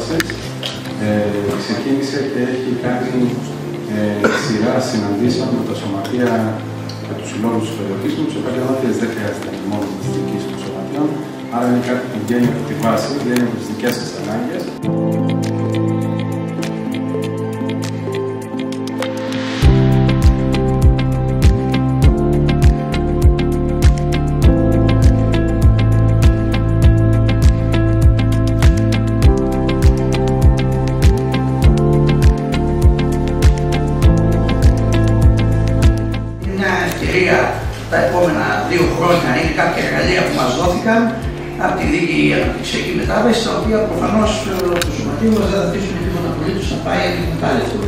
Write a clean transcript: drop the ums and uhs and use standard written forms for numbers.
Σύμβασης. Ξεκίνησε και έχει κάνει σειρά συναντήσεων με τα σωματεία και τους συλλόγους του περιοχής τους επαγγελματίες. Δεν χρειάζεται μόνο της δικής των σωματείων, άρα είναι κάτι που βγαίνει από τη βάση, βγαίνει από τις δικές σας ανάγκες. Τα επόμενα 2 χρόνια είναι κάποια εργαλεία που μας δόθηκαν από τη δίκαιη αναπτυξιακή μετάβαση, τα οποία προφανώς το σωματείο μας δεν θα αφήσουν τίποτα απολύτως να πάει αντιμετάλλευτο.